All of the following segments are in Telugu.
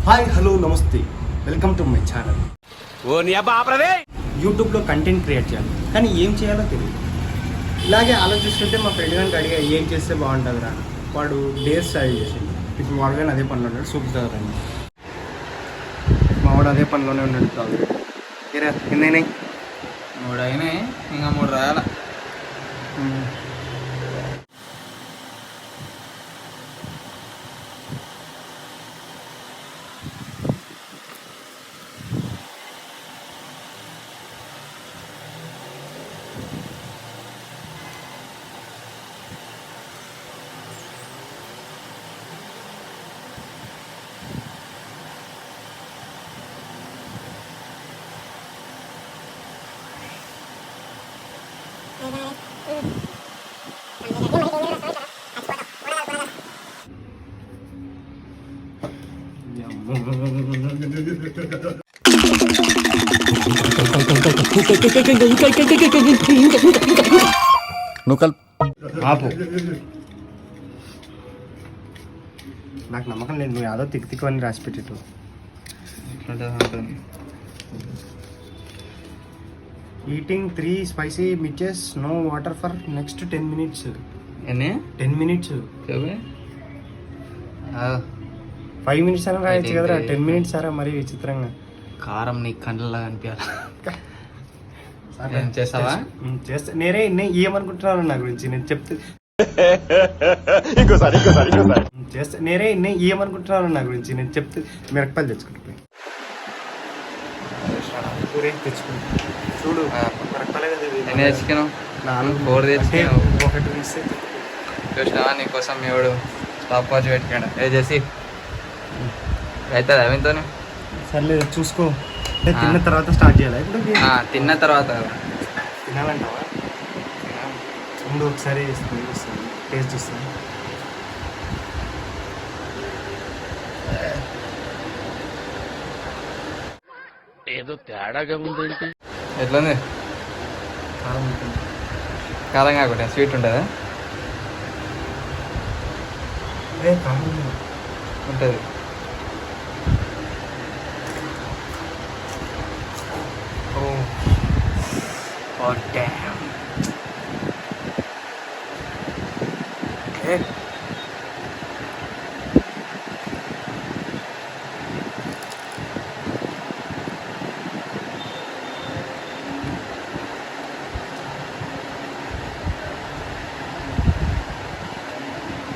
హాయ్ హలో నమస్తే వెల్కమ్ టు మై ఛానల్. యూట్యూబ్లో కంటెంట్ క్రియేట్ చేయాలి కానీ ఏం చేయాలో తెలియదు. ఇలాగే ఆలోచిస్తుంటే మా ఫ్రెండ్ గారికి అడిగా ఏం చేస్తే బాగుంటుందిరా. వాడు డేస్ స్టడీ చేసిండు. ఇప్పుడు వాడు కానీ అదే పనిలో ఉన్నాడు. సూప్ తాగుతాను మా వాడు అదే పనిలోనే ఉన్నాడు. తాగు ఏరా ఎన్నైనాయి? 3 అయినాయి, ఇంకా 3 రాయాల. ఆపు. నాకు నమ్మకం లేదు నువ్వు యాదో తిక్కు అని రాసి పెట్టేటు. ఈటింగ్ 3 స్పైసీ మిర్చెస్ no water for next 10 minutes. ఎన్ని 10 minutes? 5 minutes అని రాయొచ్చు కదరా. 10 minutes సారా మరీ విచిత్రంగా. కారం నీ కళ్ళలా కనిపించాలి. చేస్తావా? చేస్తా. నేనే ఏమనుకుంటున్నాను నా గురించి నేను చెప్తే చేస్తా. నేనే ఏమనుకుంటున్నాను నా గురించి నేను చెప్తే మిరపకాయలు తెచ్చుకుంటా. తెచ్చుకుంటా చూడు. ఎన్ని తెచ్చుకున్నావు? 4 తెచ్చుకున్నావు. ఒకటి మిస్ అయితే చూసినావా, నీకోసం మీవాడు స్టాప్ వాచ్ పెట్టుకోండి. ఏ చేసి అవుతుంది అవితో. సర్లేదు చూసుకో. తిన్న తర్వాత స్టార్ట్ చేయాలి. ఇప్పుడు తిన్న తర్వాత తినాలంటావా? ముందు ఒకసారి చూస్తాను, టేస్ట్ చూస్తాను. ఏదో తేడాగా ఉందేంటి? ఎట్లుంది? కారం ఉంటుంది. కారం కాకుండా స్వీట్ ఉంటుందా? కారం ఉంటుంది. Oh damn. Okay.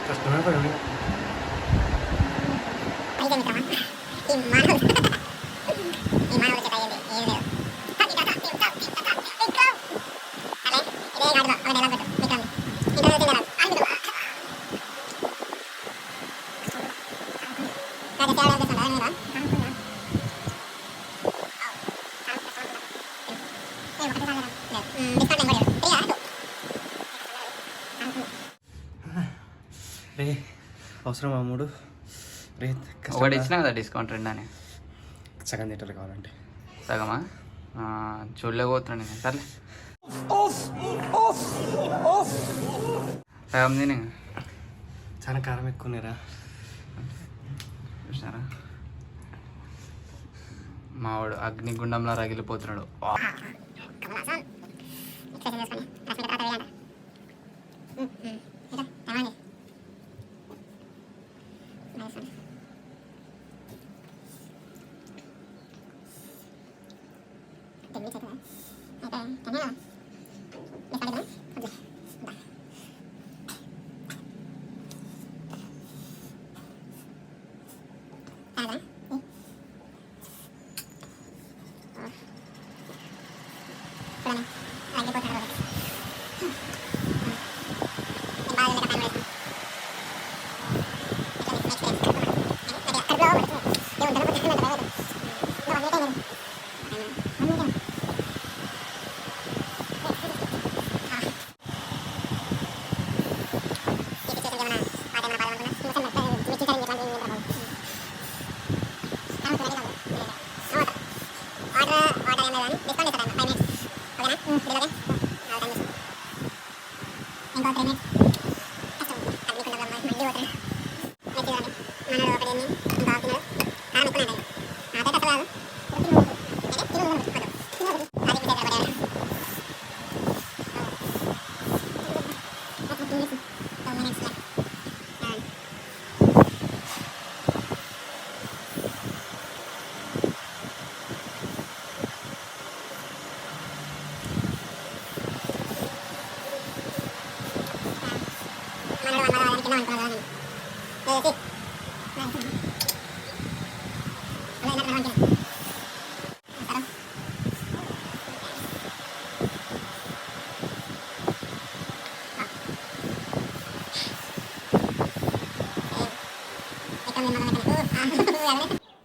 Customer apa ini? రే అవసరం అమ్ముడు. రే ఒకటి ఇచ్చినా కదా డిస్కౌంట్ 2 అని. సగం లీటర్ కావాలంటే సగమా? చూడలేకపోతున్నాను నేను. సర్లే సగం తిని. చాలా కారం ఎక్కువనేరా. చూసినారా, మావాడు అగ్నిగుండంలా రగిలిపోతున్నాడు.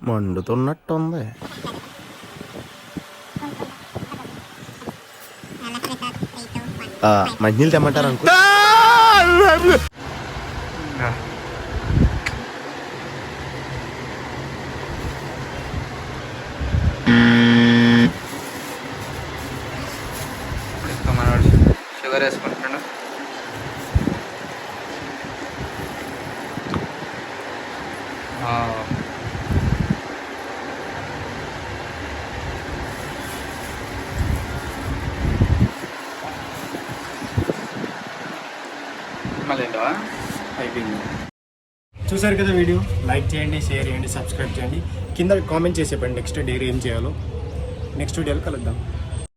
మండుతున్నట్టుంది. మంచినీళ్ళు తెమ్మంటారు అనుకో. మనవాడు షుగర్ వేసుకుంటున్నాడు. మళ్ళీ ఏంటో అయిపోయింది. చూసారు కదా వీడియో, లైక్ చేయండి, షేర్ చేయండి, సబ్స్క్రైబ్ చేయండి. కింద కామెంట్ చేసి చెప్పండి నెక్స్ట్ డే ఏం చేయాలో. నెక్స్ట్ వీడియోలో కలుద్దాం.